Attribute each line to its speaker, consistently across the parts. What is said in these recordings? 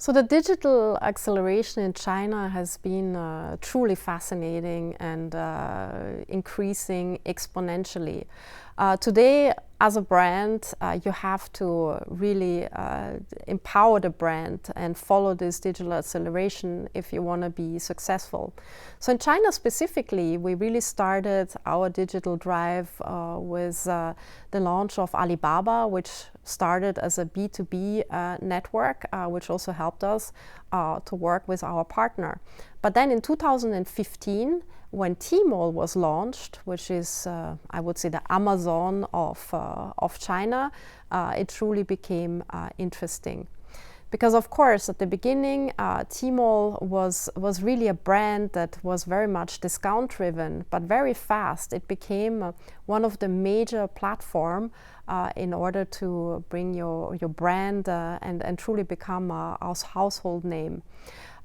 Speaker 1: So the digital acceleration in China has been truly fascinating and increasing exponentially. Today, as a brand, you have to really empower the brand and follow this digital acceleration if you want to be successful. So in China specifically, we really started our digital drive with the launch of Alibaba, which started as a B2B network, which also helped us to work with our partner. But then in 2015, when Tmall was launched, which is, I would say, the Amazon of China, it truly became interesting. Because of course, at the beginning, Tmall was really a brand that was very much discount-driven, but very fast it became one of the major platforms in order to bring your brand and truly become a household name.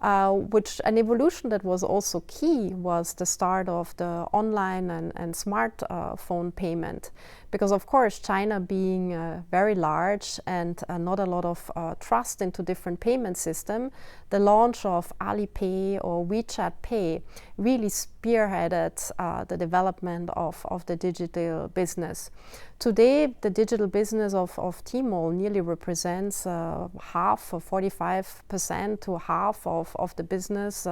Speaker 1: Which an evolution that was also key was the start of the online and smartphone payment. Because of course, China being very large and not a lot of trust into different payment systems, the launch of Alipay or WeChat Pay really spearheaded the development of the digital business. Today, the digital business of Tmall nearly represents half, or 45% to half of the business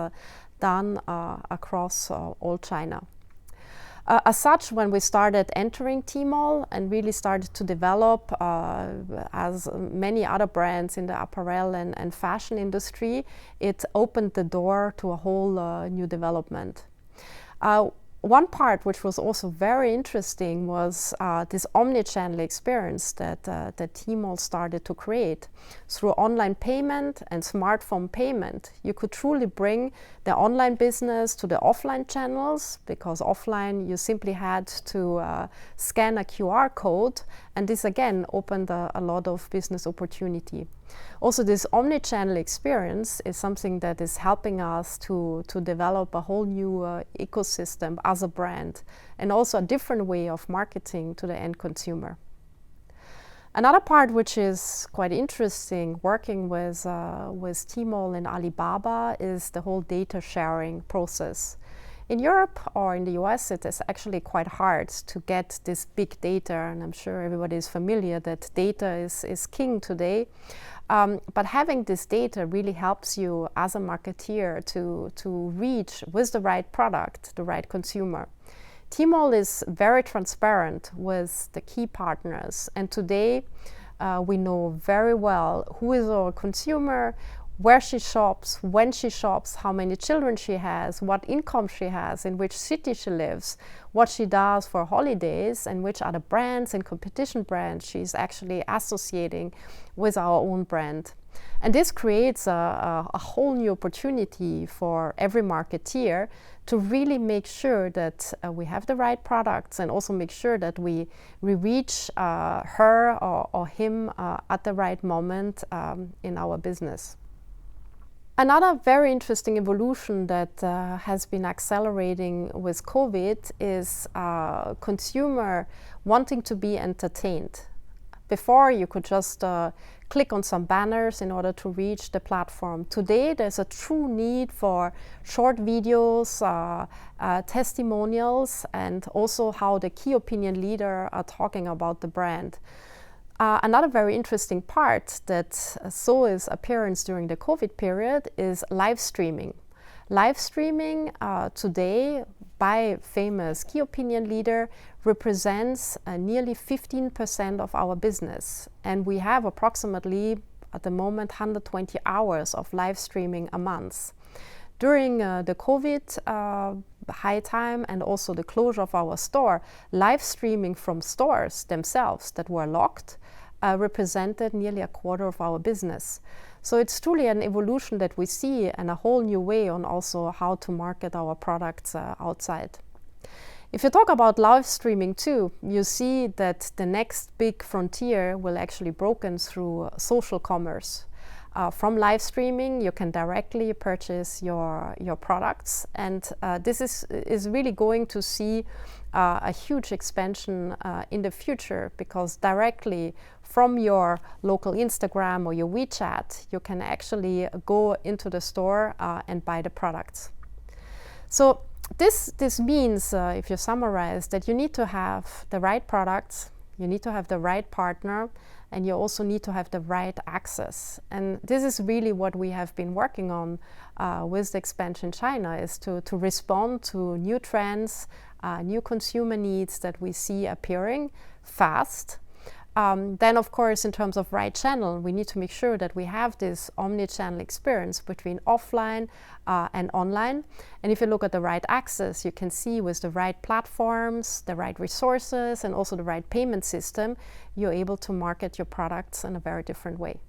Speaker 1: done across all China. As such, when we started entering Tmall and really started to develop, as many other brands in the apparel and fashion industry, it opened the door to a whole new development. One part which was also very interesting was this omnichannel experience that Tmall started to create. Through online payment and smartphone payment, you could truly bring the online business to the offline channels, because offline you simply had to scan a QR code, and this again opened a lot of business opportunity. Also, this omnichannel experience is something that is helping us to develop a whole new ecosystem as a brand, and also a different way of marketing to the end consumer. Another part which is quite interesting working with Tmall and Alibaba is the whole data sharing process. In Europe or in the US, it is actually quite hard to get this big data, and I'm sure everybody is familiar that data is king today. But having this data really helps you as a marketeer to reach with the right product, the right consumer. Tmall is very transparent with the key partners, and today we know very well who is our consumer, where she shops, when she shops, how many children she has, what income she has, in which city she lives, what she does for holidays, and which other brands and competition brands she's actually associating with our own brand. And this creates a whole new opportunity for every marketeer to really make sure that we have the right products, and also make sure that we reach her or him at the right moment in our business. Another very interesting evolution that has been accelerating with COVID is consumer wanting to be entertained. Before, you could just click on some banners in order to reach the platform. Today, there's a true need for short videos, testimonials, and also how the key opinion leader are talking about the brand. Another very interesting part that saw its appearance during the COVID period is live streaming. Live streaming today by famous key opinion leader represents nearly 15% of our business. And we have approximately, at the moment, 120 hours of live streaming a month. During the COVID high time and also the closure of our store, live streaming from stores themselves that were locked represented nearly a quarter of our business. So it's truly an evolution that we see, and a whole new way on also how to market our products outside. If you talk about live streaming too, you see that the next big frontier will actually be broken through social commerce. from live streaming, you can directly purchase your products, and this is really going to see a huge expansion in the future, because directly from your local Instagram or your WeChat, you can actually go into the store and buy the products. So this means, if you summarize, that you need to have the right products, you need to have the right partner, and you also need to have the right access. And this is really what we have been working on with the expansion in China, is to respond to new trends, new consumer needs that we see appearing fast. Then, of course, in terms of right channel, we need to make sure that we have this omnichannel experience between offline and online. And if you look at the right access, you can see with the right platforms, the right resources, and also the right payment system, you're able to market your products in a very different way.